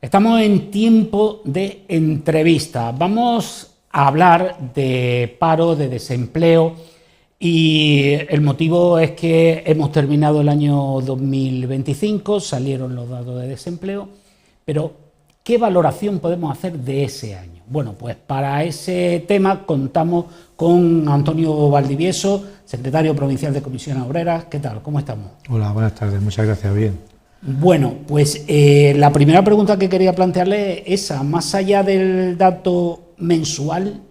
Estamos en tiempo de entrevista. Vamos a hablar de paro, de desempleo, y el motivo es que hemos terminado el año 2025, salieron los datos de desempleo, pero ¿qué valoración podemos hacer de ese año? Bueno, pues para ese tema contamos con Antonio Valdivieso, secretario provincial de Comisiones Obreras. ¿Qué tal? ¿Cómo estamos? Hola, buenas tardes, muchas gracias, bien. Bueno, pues la primera pregunta que quería plantearle es esa, más allá del dato mensual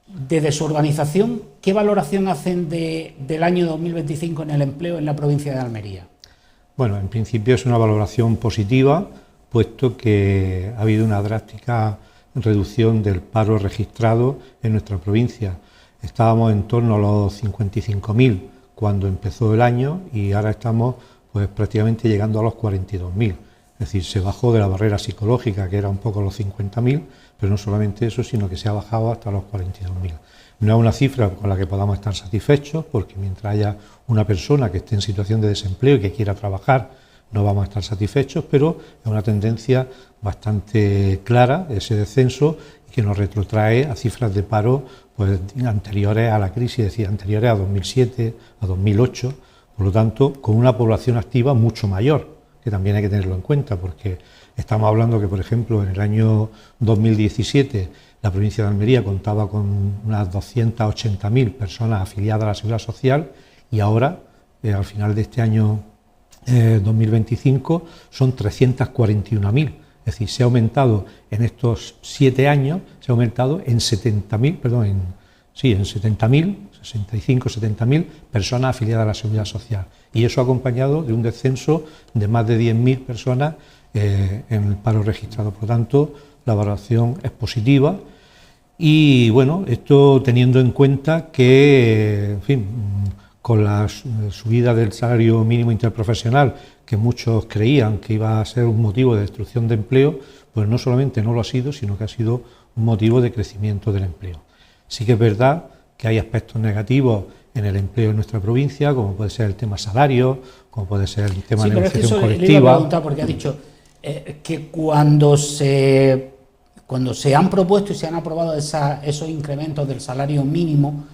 de desorganización, ¿qué valoración hacen del año 2025 en el empleo en la provincia de Almería? Bueno, en principio es una valoración positiva, puesto que ha habido una drástica reducción del paro registrado en nuestra provincia. Estábamos en torno a los 55.000 cuando empezó el año y ahora estamos pues prácticamente llegando a los 42.000. Es decir, se bajó de la barrera psicológica, que era un poco los 50.000, pero no solamente eso, sino que se ha bajado hasta los 42.000. No es una cifra con la que podamos estar satisfechos, porque mientras haya una persona que esté en situación de desempleo y que quiera trabajar, no vamos a estar satisfechos, pero es una tendencia bastante clara, ese descenso, y que nos retrotrae a cifras de paro pues, anteriores a la crisis, es decir, anteriores a 2007, a 2008, por lo tanto, con una población activa mucho mayor, que también hay que tenerlo en cuenta, porque estamos hablando que, por ejemplo, en el año 2017 la provincia de Almería contaba con unas 280.000 personas afiliadas a la Seguridad Social y ahora, al final de este año 2025, son 341.000. Es decir, se ha aumentado en estos 7 años, se ha aumentado en 65-70.000 personas afiliadas a la Seguridad Social. Y eso acompañado de un descenso de más de 10.000 personas en el paro registrado. Por lo tanto, la valoración es positiva. Y bueno, esto teniendo en cuenta que, en fin, con la subida del salario mínimo interprofesional, que muchos creían que iba a ser un motivo de destrucción de empleo, pues no solamente no lo ha sido, sino que ha sido un motivo de crecimiento del empleo. Sí que es verdad que hay aspectos negativos en el empleo en nuestra provincia, como puede ser el tema salario, como puede ser el tema de negociación colectiva. Le iba a preguntar porque ha dicho que cuando se han propuesto y se han aprobado esos incrementos del salario mínimo,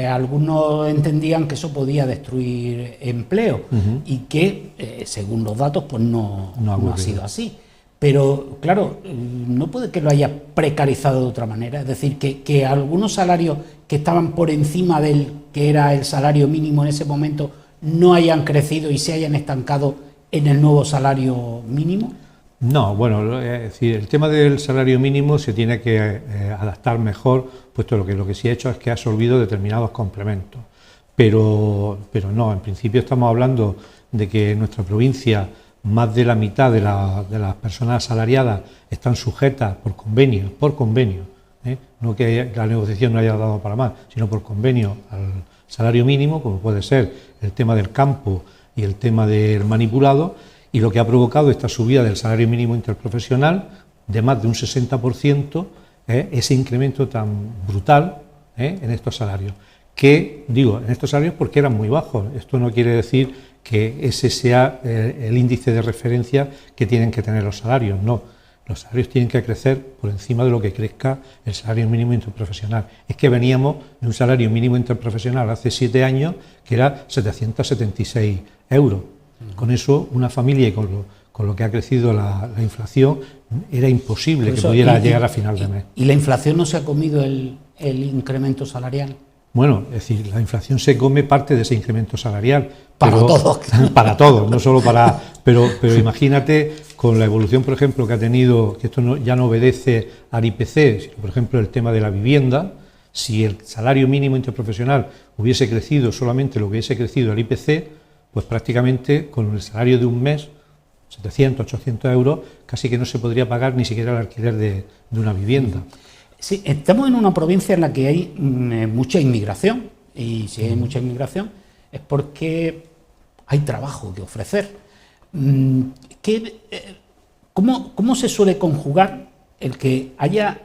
algunos entendían que eso podía destruir empleo y que, según los datos, pues no ha sido así. Pero, claro, no puede que lo haya precarizado de otra manera. Es decir, que algunos salarios que estaban por encima del que era el salario mínimo en ese momento no hayan crecido y se hayan estancado en el nuevo salario mínimo. No, bueno, es decir, el tema del salario mínimo se tiene que adaptar mejor, puesto que lo que sí ha hecho es que ha absorbido determinados complementos. Pero no, en principio estamos hablando de que en nuestra provincia más de la mitad de las personas asalariadas están sujetas por convenio, no que la negociación no haya dado para más, sino por convenio al salario mínimo, como puede ser el tema del campo y el tema del manipulado, y lo que ha provocado esta subida del salario mínimo interprofesional de más de un 60%, ese incremento tan brutal en estos salarios. Que, digo, en estos salarios porque eran muy bajos. Esto no quiere decir que ese sea el índice de referencia que tienen que tener los salarios, no. Los salarios tienen que crecer por encima de lo que crezca el salario mínimo interprofesional. Es que veníamos de un salario mínimo interprofesional hace 7 años que era 776 euros. Con eso, una familia y con lo que ha crecido la inflación, era imposible que pudiera llegar a final de mes. ¿Y la inflación no se ha comido el incremento salarial? Bueno, es decir, la inflación se come parte de ese incremento salarial. Para todos. Para todos, no solo para... Pero imagínate, con la evolución, por ejemplo, que ha tenido, que esto ya no obedece al IPC, sino, por ejemplo, el tema de la vivienda, si el salario mínimo interprofesional hubiese crecido solamente lo que hubiese crecido el IPC, pues prácticamente con el salario de un mes, 700, 800 euros, casi que no se podría pagar ni siquiera el alquiler de una vivienda. Sí, estamos en una provincia en la que hay mucha inmigración, y si hay mucha inmigración es porque hay trabajo que ofrecer. ¿Cómo se suele conjugar el que haya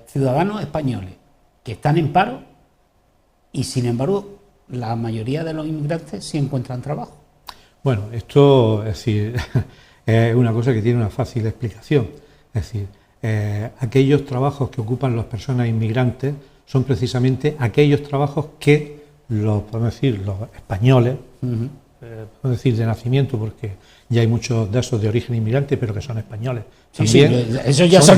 ciudadanos españoles que están en paro y, sin embargo, la mayoría de los inmigrantes sí encuentran trabajo? Bueno, esto, es decir, es una cosa que tiene una fácil explicación. Es decir, aquellos trabajos que ocupan las personas inmigrantes son precisamente aquellos trabajos que podemos decir, los españoles, podemos decir de nacimiento, porque ya hay muchos de esos de origen inmigrante, pero que son españoles. También sí, eso ya son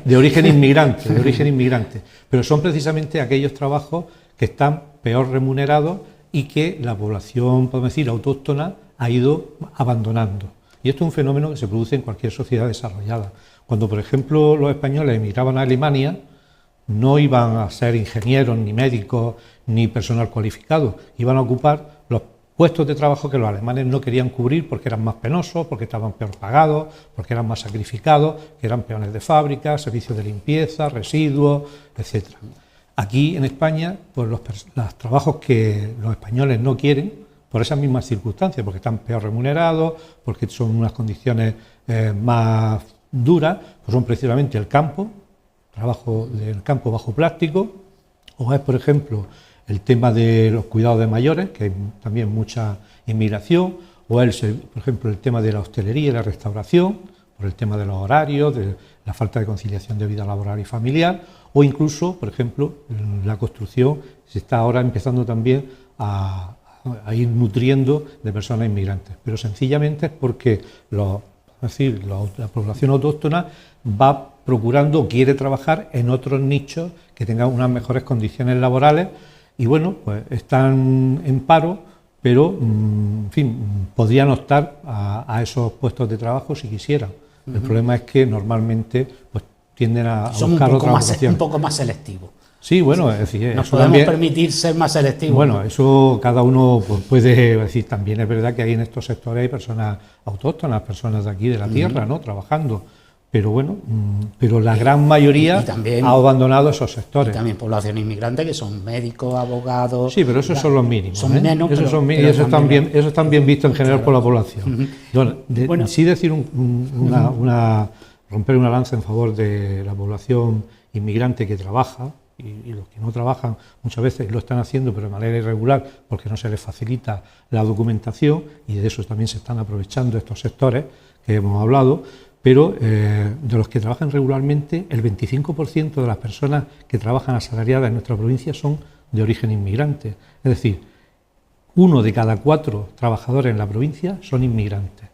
de origen inmigrante, pero son precisamente aquellos trabajos que están peor remunerados y que la población, podemos decir, autóctona ha ido abandonando. Y esto es un fenómeno que se produce en cualquier sociedad desarrollada. Cuando, por ejemplo, los españoles emigraban a Alemania, no iban a ser ingenieros, ni médicos, ni personal cualificado, iban a ocupar los puestos de trabajo que los alemanes no querían cubrir porque eran más penosos, porque estaban peor pagados, porque eran más sacrificados, que eran peones de fábrica, servicios de limpieza, residuos, etc. Aquí en España, pues los trabajos que los españoles no quieren, por esas mismas circunstancias, porque están peor remunerados, porque son unas condiciones más duras, pues son precisamente el campo, trabajo del campo bajo plástico, o es, por ejemplo, el tema de los cuidados de mayores, que hay también mucha inmigración, o es, por ejemplo, el tema de la hostelería y la restauración, por el tema de los horarios, de la falta de conciliación de vida laboral y familiar, o incluso, por ejemplo, la construcción se está ahora empezando también a ir nutriendo de personas inmigrantes, pero sencillamente es porque la población autóctona va procurando o quiere trabajar en otros nichos que tengan unas mejores condiciones laborales y bueno, pues están en paro, pero en fin, podrían optar a esos puestos de trabajo si quisieran. El problema es que normalmente pues tienden a buscar otras opciones. Un poco más selectivo. Sí, bueno, es decir, nos podemos permitir ser más selectivos. Bueno, eso cada uno pues, puede decir. También es verdad que hay en estos sectores hay personas autóctonas, personas de aquí de la tierra, ¿no? Trabajando. Pero bueno, pero la gran mayoría también, ha abandonado esos sectores. Y también población inmigrante que son médicos, abogados. Sí, pero esos son los mínimos. Son menos, esos son mínimos, eso están bien vistos en general por la población. Bueno, sí decir romper una lanza en favor de la población inmigrante que trabaja. Y los que no trabajan muchas veces lo están haciendo pero de manera irregular porque no se les facilita la documentación y de eso también se están aprovechando estos sectores que hemos hablado, pero de los que trabajan regularmente el 25% de las personas que trabajan asalariadas en nuestra provincia son de origen inmigrante, es decir, 1 de cada 4 trabajadores en la provincia son inmigrantes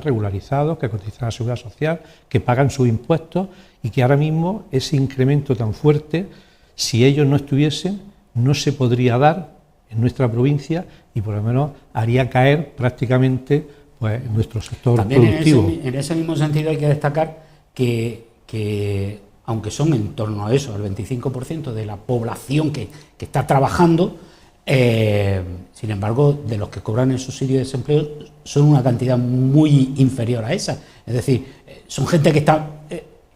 regularizados, que cotizan a la Seguridad Social, que pagan sus impuestos y que ahora mismo ese incremento tan fuerte, si ellos no estuviesen, no se podría dar en nuestra provincia y por lo menos haría caer prácticamente pues, nuestro sector también productivo. En ese mismo sentido hay que destacar que aunque son en torno a eso, el 25% de la población que está trabajando, sin embargo, de los que cobran el subsidio de desempleo son una cantidad muy inferior a esa. Es decir, son gente que está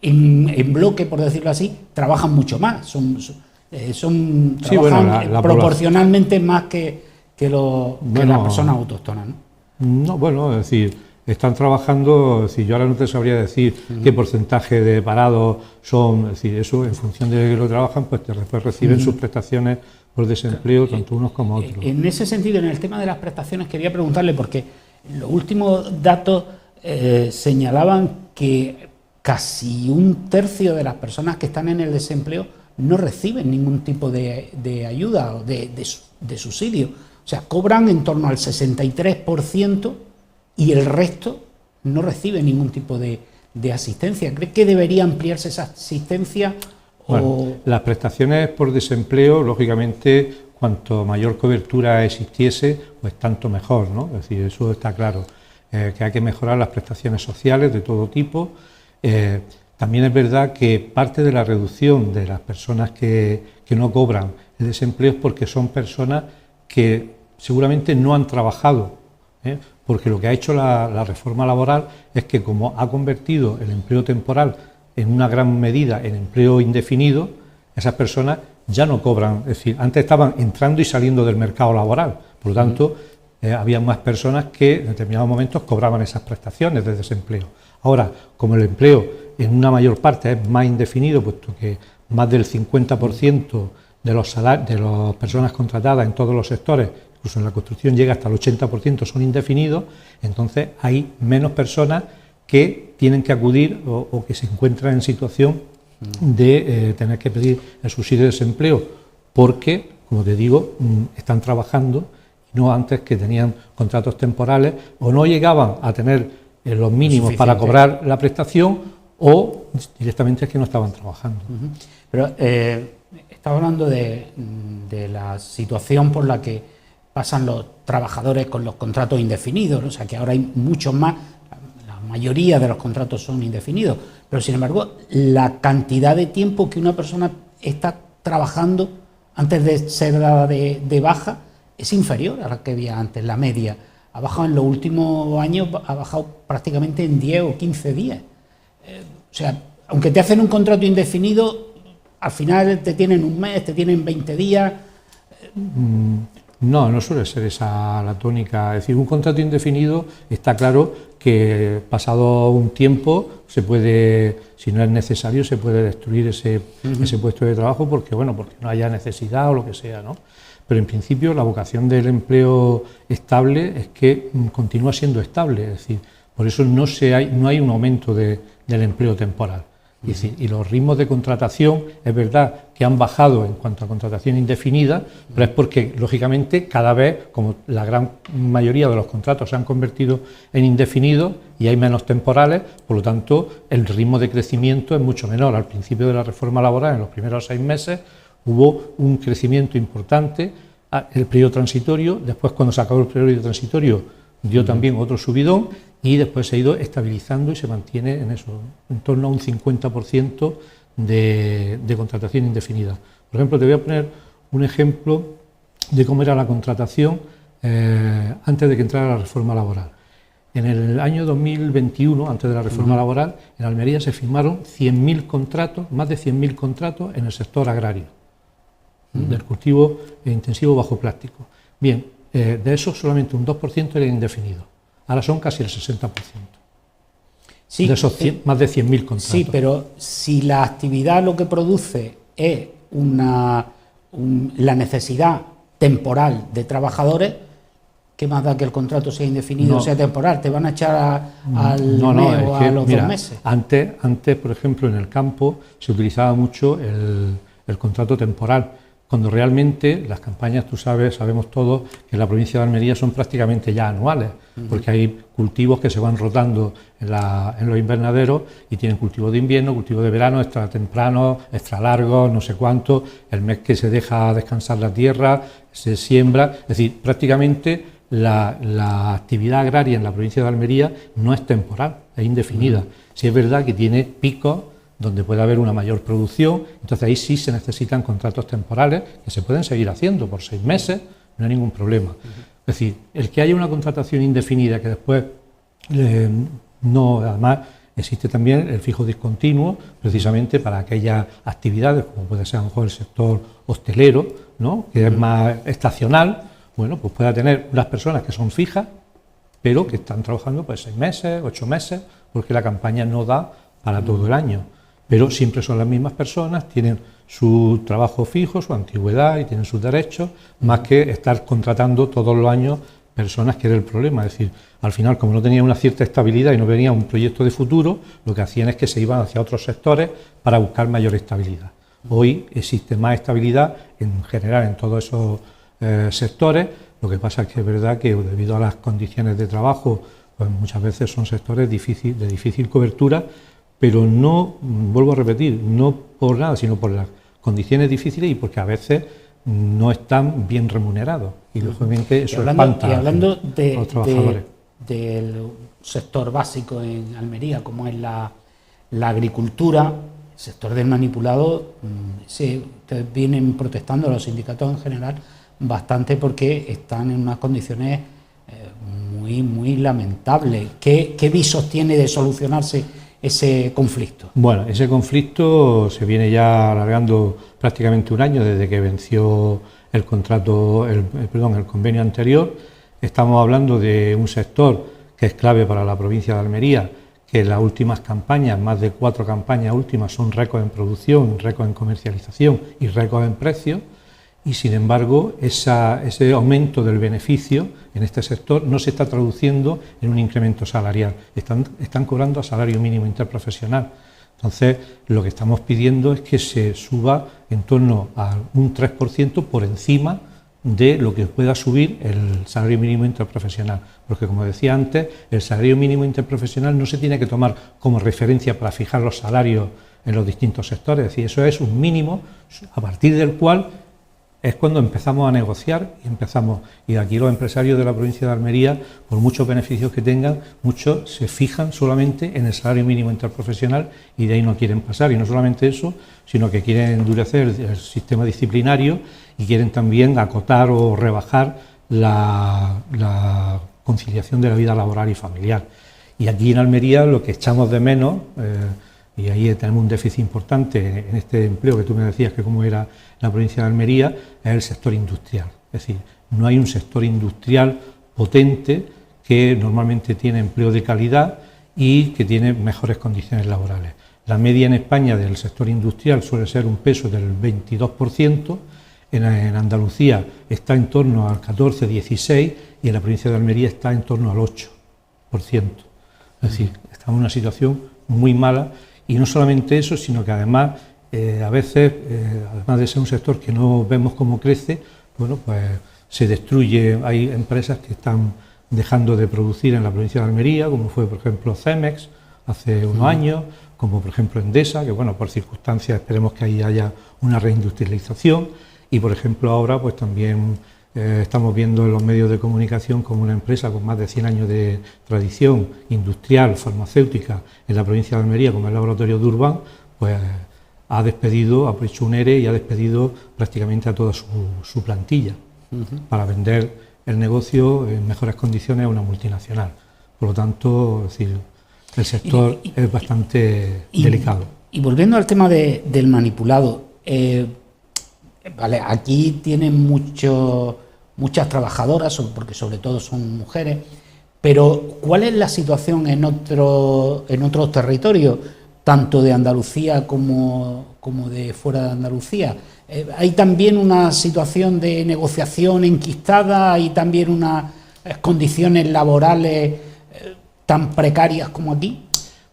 en bloque, por decirlo así, trabajan mucho más, trabajan proporcionalmente más que las personas autóctonas, ¿no? No, bueno, es decir, están trabajando, es decir, yo ahora no te sabría decir qué porcentaje de parados son, es decir, eso en función de que lo trabajan, pues después reciben sus prestaciones por desempleo, tanto unos como otros. En ese sentido, en el tema de las prestaciones, quería preguntarle, porque los últimos datos señalaban que casi 1/3 de las personas que están en el desempleo no reciben ningún tipo de ayuda o de subsidio. O sea, cobran en torno al 63% y el resto no recibe ningún tipo de asistencia. ¿Cree que debería ampliarse esa asistencia? Bueno, las prestaciones por desempleo, lógicamente, cuanto mayor cobertura existiese, pues tanto mejor, ¿no? Es decir, eso está claro, que hay que mejorar las prestaciones sociales de todo tipo. También es verdad que parte de la reducción de las personas que no cobran el desempleo es porque son personas que seguramente no han trabajado, porque lo que ha hecho la reforma laboral es que como ha convertido el empleo temporal en una gran medida en empleo indefinido, esas personas ya no cobran, es decir, antes estaban entrando y saliendo del mercado laboral, por lo tanto, había más personas que en determinados momentos cobraban esas prestaciones de desempleo. Ahora, como el empleo en una mayor parte es más indefinido, puesto que más del 50% de las personas contratadas en todos los sectores, incluso en la construcción llega hasta el 80% son indefinidos, entonces hay menos personas que tienen que acudir o que se encuentran en situación de tener que pedir el subsidio de desempleo, porque, como te digo, están trabajando, no antes que tenían contratos temporales o no llegaban a tener los mínimos para cobrar la prestación o directamente es que no estaban trabajando. Pero estaba hablando de la situación por la que pasan los trabajadores con los contratos indefinidos, ¿no? O sea que ahora hay muchos más, la mayoría de los contratos son indefinidos, pero sin embargo la cantidad de tiempo que una persona está trabajando antes de ser dada de baja es inferior a la que había antes, la media. Ha bajado en los últimos años, ha bajado prácticamente en 10 o 15 días. O sea, aunque te hacen un contrato indefinido, al final te tienen un mes, te tienen 20 días. No suele ser esa la tónica. Es decir, un contrato indefinido está claro que pasado un tiempo se puede, si no es necesario, se puede destruir ese puesto de trabajo porque no haya necesidad o lo que sea, ¿no? Pero en principio la vocación del empleo estable es que continúa siendo estable, es decir, por eso no hay un aumento del empleo temporal. Es decir, y los ritmos de contratación, es verdad que han bajado en cuanto a contratación indefinida, pero es porque, lógicamente, cada vez, como la gran mayoría de los contratos se han convertido en indefinidos y hay menos temporales, por lo tanto, el ritmo de crecimiento es mucho menor. Al principio de la reforma laboral, en los primeros 6 meses, hubo un crecimiento importante, el periodo transitorio, después cuando se acabó el periodo transitorio dio también otro subidón y después se ha ido estabilizando y se mantiene en eso, en torno a un 50% de contratación indefinida. Por ejemplo, te voy a poner un ejemplo de cómo era la contratación antes de que entrara la reforma laboral. En el año 2021, antes de la reforma laboral, en Almería se firmaron 100.000 contratos, más de 100.000 contratos en el sector agrario, del cultivo intensivo bajo plástico. Bien, de esos solamente un 2% era indefinido. Ahora son casi el 60%. Sí, de esos más de 100.000 contratos. Sí, pero si la actividad lo que produce es la necesidad temporal de trabajadores, ¿qué más da que el contrato sea indefinido o sea temporal? ¿Te van a echar al mes o a los 2 meses? Antes, por ejemplo, en el campo se utilizaba mucho el contrato temporal, cuando realmente las campañas, sabemos todos que en la provincia de Almería son prácticamente ya anuales, porque hay cultivos que se van rotando en los invernaderos y tienen cultivo de invierno, cultivo de verano, extra temprano, extra largo, no sé cuánto, el mes que se deja descansar la tierra, se siembra, es decir, prácticamente la actividad agraria en la provincia de Almería no es temporal, es indefinida. Sí es verdad que tiene picos donde puede haber una mayor producción, entonces ahí sí se necesitan contratos temporales que se pueden seguir haciendo por 6 meses, no hay ningún problema. Es decir, el que haya una contratación indefinida que después no, además existe también el fijo discontinuo, precisamente para aquellas actividades, como puede ser a lo mejor el sector hostelero, ¿no?, que es más estacional, bueno, pues pueda tener unas personas que son fijas, pero que están trabajando pues 6 meses, 8 meses, porque la campaña no da para todo el año. Pero siempre son las mismas personas, tienen su trabajo fijo, su antigüedad y tienen sus derechos, más que estar contratando todos los años personas, que era el problema. Es decir, al final, como no tenían una cierta estabilidad y no venía un proyecto de futuro, lo que hacían es que se iban hacia otros sectores para buscar mayor estabilidad. Hoy existe más estabilidad en general en todos esos sectores, lo que pasa es que es verdad que debido a las condiciones de trabajo, pues muchas veces son sectores de difícil cobertura, pero no, vuelvo a repetir, no por nada, sino por las condiciones difíciles y porque a veces no están bien remunerados. Y lógicamente eso espanta a los trabajadores. Del sector básico en Almería, como es la agricultura, el sector del manipulado, ustedes vienen protestando, los sindicatos en general, bastante porque están en unas condiciones muy lamentables. ¿Qué visos tiene de solucionarse ese conflicto? Bueno, ese conflicto se viene ya alargando prácticamente un año desde que venció el convenio anterior. Estamos hablando de un sector que es clave para la provincia de Almería, que las últimas campañas, más de 4 campañas últimas, son récord en producción, récord en comercialización y récord en precios. y sin embargo ese aumento del beneficio en este sector no se está traduciendo en un incremento salarial, están cobrando a salario mínimo interprofesional. Entonces, lo que estamos pidiendo es que se suba en torno a un 3% por encima de lo que pueda subir el salario mínimo interprofesional, porque como decía antes, el salario mínimo interprofesional no se tiene que tomar como referencia para fijar los salarios en los distintos sectores, es decir, eso es un mínimo a partir del cual es cuando empezamos a negociar y aquí los empresarios de la provincia de Almería, por muchos beneficios que tengan, muchos se fijan solamente en el salario mínimo interprofesional y de ahí no quieren pasar. Y no solamente eso, sino que quieren endurecer el sistema disciplinario y quieren también acotar o rebajar la conciliación de la vida laboral y familiar. Y aquí en Almería lo que echamos de menos, y ahí tenemos un déficit importante en este empleo que tú me decías que cómo era la provincia de Almería, es el sector industrial. Es decir, no hay un sector industrial potente que normalmente tiene empleo de calidad y que tiene mejores condiciones laborales. La media en España del sector industrial suele ser un peso del 22%, en Andalucía está en torno al 14-16% y en la provincia de Almería está en torno al 8%. Es decir, estamos en una situación muy mala. Y no solamente eso, sino que además, a veces, además de ser un sector que no vemos cómo crece, bueno, pues se destruye, hay empresas que están dejando de producir en la provincia de Almería, como fue, por ejemplo, Cemex, hace unos años, como por ejemplo Endesa, que bueno, por circunstancias esperemos que ahí haya una reindustrialización, y por ejemplo ahora, pues también estamos viendo en los medios de comunicación como una empresa con más de 100 años de tradición industrial, farmacéutica en la provincia de Almería, como el Laboratorio de Urbán, pues ha hecho un ERE y ha despedido prácticamente a toda su plantilla para vender el negocio en mejores condiciones a una multinacional. Por lo tanto, es decir, el sector es bastante delicado. Y volviendo al tema del manipulado, vale, aquí tienen muchas trabajadoras, porque sobre todo son mujeres, pero ¿cuál es la situación en otros territorios, tanto de Andalucía como de fuera de Andalucía? ¿Hay también una situación de negociación enquistada? ¿Hay también unas condiciones laborales tan precarias como aquí?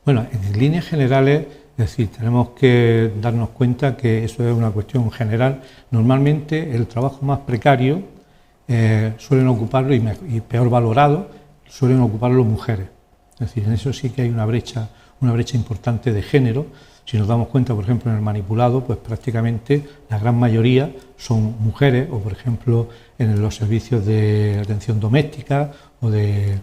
Bueno, en líneas generales, es decir, tenemos que darnos cuenta que eso es una cuestión general. Normalmente el trabajo más precario suelen ocuparlo y peor valorado, suelen ocuparlo mujeres. Es decir, en eso sí que hay una brecha importante de género. Si nos damos cuenta, por ejemplo, en el manipulado, pues prácticamente la gran mayoría son mujeres, o por ejemplo en los servicios de atención doméstica o de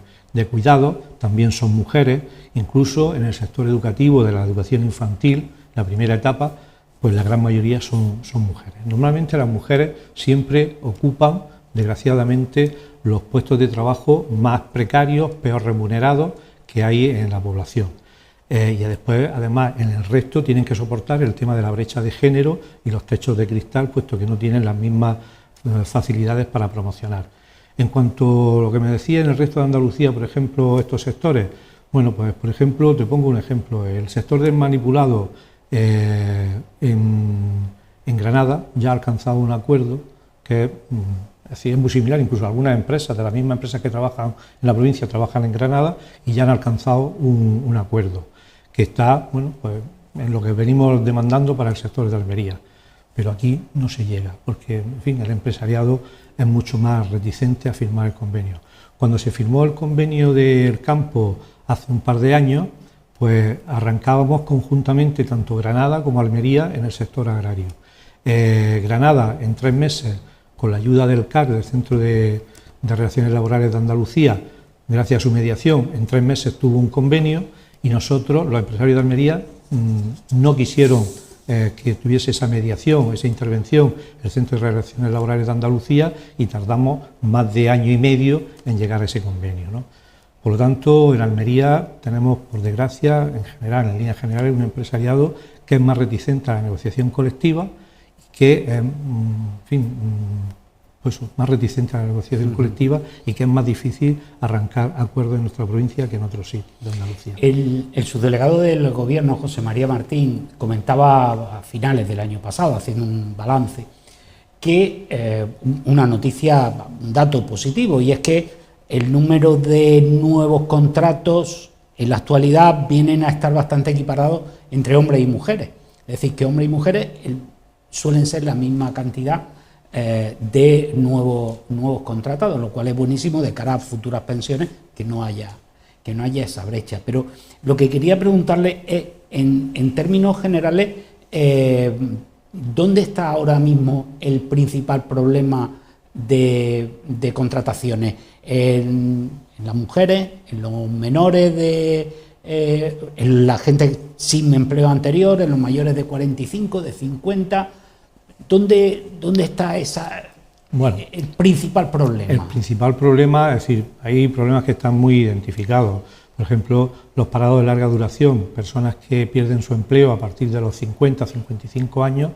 cuidado también son mujeres, incluso en el sector educativo de la educación infantil, la primera etapa, pues la gran mayoría son mujeres. Normalmente las mujeres siempre ocupan, desgraciadamente, los puestos de trabajo más precarios, peor remunerados que hay en la población. Y después, además, en el resto tienen que soportar el tema de la brecha de género y los techos de cristal, puesto que no tienen las mismas facilidades para promocionar. En cuanto a lo que me decía en el resto de Andalucía, por ejemplo, estos sectores, bueno, pues por ejemplo, te pongo un ejemplo, el sector del manipulado en Granada ya ha alcanzado un acuerdo que es muy similar, incluso algunas empresas, de las mismas empresas que trabajan en la provincia, trabajan en Granada y ya han alcanzado un acuerdo que está, bueno, pues en lo que venimos demandando para el sector de Almería. Pero aquí no se llega, porque, en fin, el empresariado es mucho más reticente a firmar el convenio. Cuando se firmó el convenio del campo hace un par de años, pues arrancábamos conjuntamente tanto Granada como Almería en el sector agrario. Granada, en 3 meses, con la ayuda del CAR, del Centro de Relaciones Laborales de Andalucía, gracias a su mediación, en 3 meses tuvo un convenio y nosotros, los empresarios de Almería, no quisieron que tuviese esa mediación, esa intervención, el Centro de Relaciones Laborales de Andalucía, y tardamos más de año y medio en llegar a ese convenio, ¿no? Por lo tanto, en Almería tenemos, por desgracia, en general, en líneas generales, un empresariado que es más reticente a la negociación colectiva, que en fin, pues más reticente a la negociación colectiva y que es más difícil arrancar acuerdos en nuestra provincia que en otros sitios de Andalucía. El subdelegado del Gobierno, José María Martín, comentaba a finales del año pasado, haciendo un balance, que una noticia, un dato positivo, y es que el número de nuevos contratos en la actualidad vienen a estar bastante equiparados entre hombres y mujeres. Es decir, que hombres y mujeres suelen ser la misma cantidad de nuevos contratados, lo cual es buenísimo de cara a futuras pensiones, que no haya esa brecha. Pero lo que quería preguntarle es, en términos generales, ¿dónde está ahora mismo el principal problema de contrataciones? ¿En las mujeres, en los menores, en la gente sin empleo anterior, en los mayores de 45, de 50? ¿Dónde está el principal problema? El principal problema, es decir, hay problemas que están muy identificados. Por ejemplo, los parados de larga duración, personas que pierden su empleo a partir de los 50, 55 años,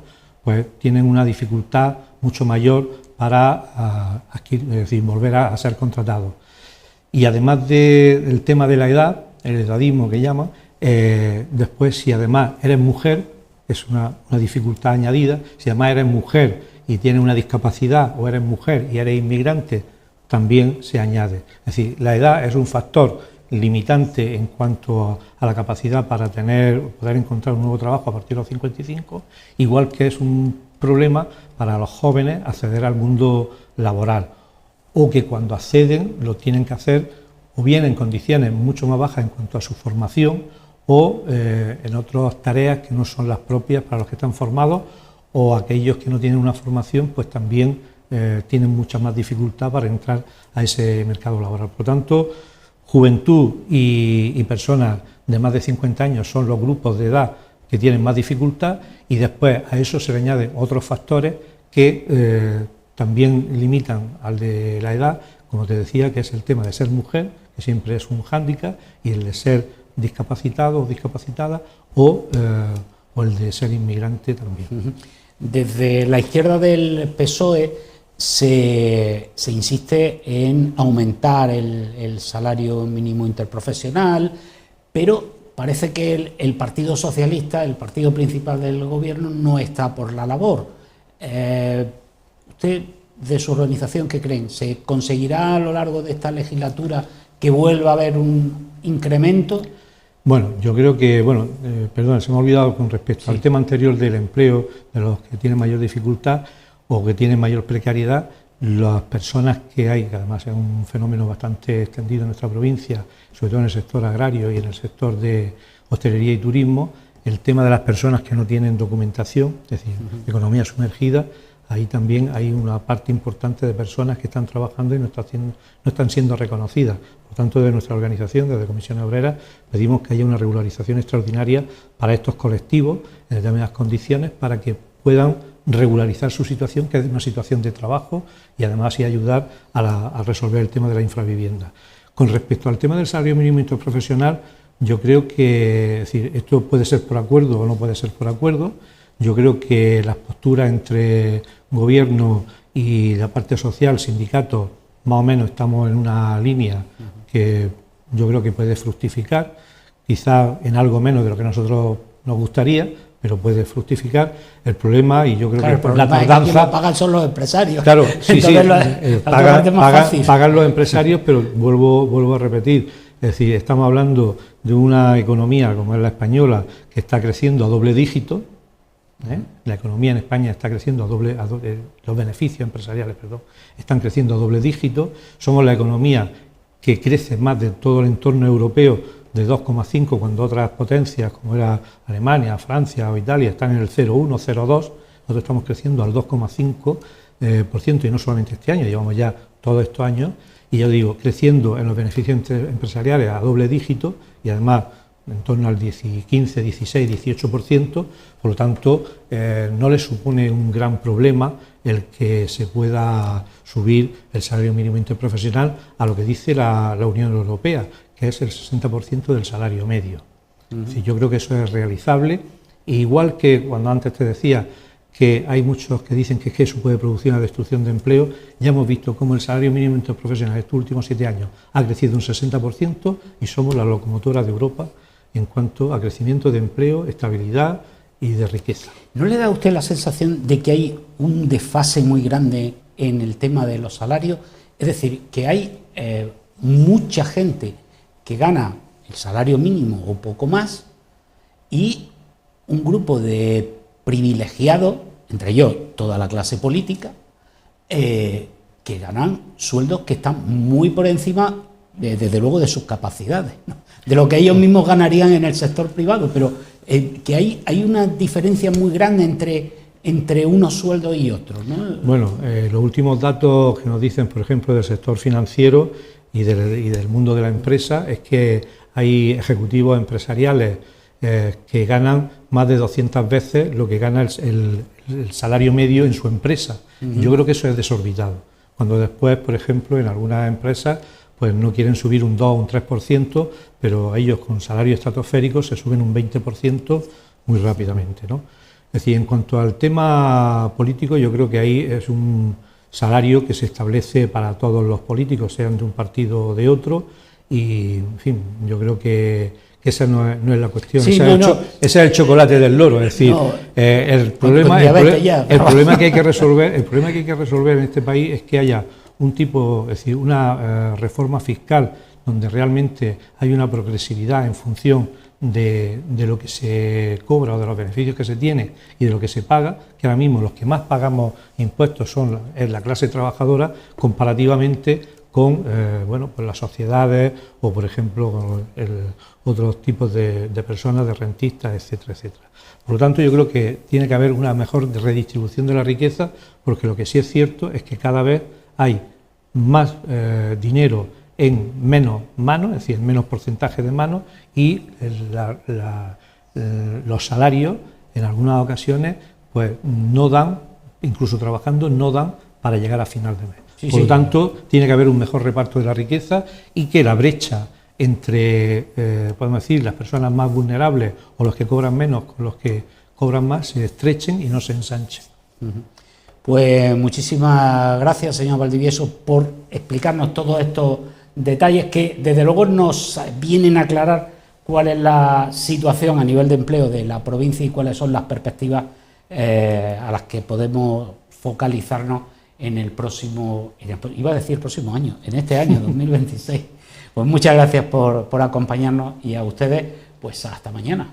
pues tienen una dificultad mucho mayor para volver a ser contratados. Y además del tema de la edad, el edadismo que llaman, después si además eres mujer, es una dificultad añadida. Si además eres mujer y tienes una discapacidad, o eres mujer y eres inmigrante, también se añade. Es decir, la edad es un factor limitante en cuanto a la capacidad para poder encontrar un nuevo trabajo a partir de los 55, igual que es un problema para los jóvenes acceder al mundo laboral, o que cuando acceden lo tienen que hacer o bien en condiciones mucho más bajas en cuanto a su formación, o en otras tareas que no son las propias para los que están formados, o aquellos que no tienen una formación pues también tienen mucha más dificultad para entrar a ese mercado laboral. Por lo tanto, juventud y personas de más de 50 años son los grupos de edad que tienen más dificultad, y después a eso se le añaden otros factores que también limitan al de la edad, como te decía, que es el tema de ser mujer, que siempre es un hándicap, y el de ser discapacitado o discapacitada, o el de ser inmigrante también. Desde la izquierda del PSOE se insiste en aumentar el salario mínimo interprofesional, pero parece que el Partido Socialista, el partido principal del gobierno, no está por la labor. ¿Usted, de su organización, qué creen? ¿Se conseguirá a lo largo de esta legislatura que vuelva a haber un incremento? Bueno, yo creo que, perdón, se me ha olvidado con respecto al tema anterior del empleo, de los que tienen mayor dificultad o que tienen mayor precariedad, las personas que hay, que además es un fenómeno bastante extendido en nuestra provincia, sobre todo en el sector agrario y en el sector de hostelería y turismo, el tema de las personas que no tienen documentación, es decir, economía sumergida, ahí también hay una parte importante de personas que están trabajando y no están siendo reconocidas. Por tanto, desde nuestra organización, desde Comisiones Obreras, pedimos que haya una regularización extraordinaria para estos colectivos en determinadas condiciones, para que puedan regularizar su situación, que es una situación de trabajo, y además y ayudar a resolver el tema de la infravivienda. Con respecto al tema del salario mínimo interprofesional, yo creo que, es decir, esto puede ser por acuerdo o no puede ser por acuerdo. Yo creo que las posturas entre gobierno y la parte social, sindicatos, más o menos estamos en una línea que yo creo que puede fructificar, quizá en algo menos de lo que nosotros nos gustaría, pero puede fructificar. El problema, y yo creo que la tardanza... Es que pagan son los empresarios. Claro, sí, pagan los empresarios, pero vuelvo a repetir, es decir, estamos hablando de una economía como es la española, que está creciendo a doble dígito. La economía en España está creciendo los beneficios empresariales, están creciendo a doble dígito. Somos la economía que crece más de todo el entorno europeo, de 2,5, cuando otras potencias como era Alemania, Francia o Italia están en el 0,1, 0,2. Nosotros estamos creciendo al 2,5%, y no solamente este año, llevamos ya todos estos años, y yo digo, creciendo en los beneficios empresariales a doble dígito, y además en torno al 15, 16, 18%, por lo tanto no le supone un gran problema el que se pueda subir el salario mínimo interprofesional a lo que dice la Unión Europea, que es el 60% del salario medio. Sí, yo creo que eso es realizable, e igual que cuando antes te decía que hay muchos que dicen que eso puede producir una destrucción de empleo, ya hemos visto cómo el salario mínimo interprofesional estos últimos 7 años ha crecido un 60%, y somos la locomotora de Europa en cuanto a crecimiento de empleo, estabilidad y de riqueza. ¿No le da a usted la sensación de que hay un desfase muy grande en el tema de los salarios? Es decir, que hay mucha gente que gana el salario mínimo o poco más y un grupo de privilegiados, entre ellos toda la clase política, que ganan sueldos que están muy por encima, desde luego, de sus capacidades, ¿no? De lo que ellos mismos ganarían en el sector privado, pero que hay una diferencia muy grande entre unos sueldos y otros, ¿no? Bueno, los últimos datos que nos dicen, por ejemplo, del sector financiero y del mundo de la empresa, es que hay ejecutivos empresariales que ganan más de 200 veces lo que gana el salario medio en su empresa. Uh-huh. Yo creo que eso es desorbitado. Cuando después, por ejemplo, en algunas empresas pues no quieren subir un 2 o un 3%, pero ellos con salarios estratosféricos se suben un 20% muy rápidamente, ¿no? Es decir, en cuanto al tema político, yo creo que ahí es un salario que se establece para todos los políticos, sean de un partido o de otro, y, en fin, yo creo que esa no es la cuestión, sí, ese es el chocolate del loro, es decir, el problema que hay que resolver en este país es que haya un tipo, es decir, una reforma fiscal donde realmente hay una progresividad en función de lo que se cobra o de los beneficios que se tiene y de lo que se paga, que ahora mismo los que más pagamos impuestos es la clase trabajadora comparativamente con pues las sociedades o, por ejemplo, con otros tipos de personas, de rentistas, etcétera, etcétera. Por lo tanto, yo creo que tiene que haber una mejor redistribución de la riqueza, porque lo que sí es cierto es que cada vez hay más dinero en menos manos, es decir, en menos porcentaje de manos, y los salarios en algunas ocasiones pues no dan, incluso trabajando, no dan para llegar a final de mes. Sí, por lo tanto, tiene que haber un mejor reparto de la riqueza y que la brecha entre, podemos decir, las personas más vulnerables o los que cobran menos con los que cobran más se estrechen y no se ensanchen. Uh-huh. Pues muchísimas gracias, señor Valdivieso, por explicarnos todos estos detalles que desde luego nos vienen a aclarar cuál es la situación a nivel de empleo de la provincia y cuáles son las perspectivas a las que podemos focalizarnos en el próximo, iba a decir el próximo año, en este año 2026. Pues muchas gracias por acompañarnos y a ustedes, pues hasta mañana.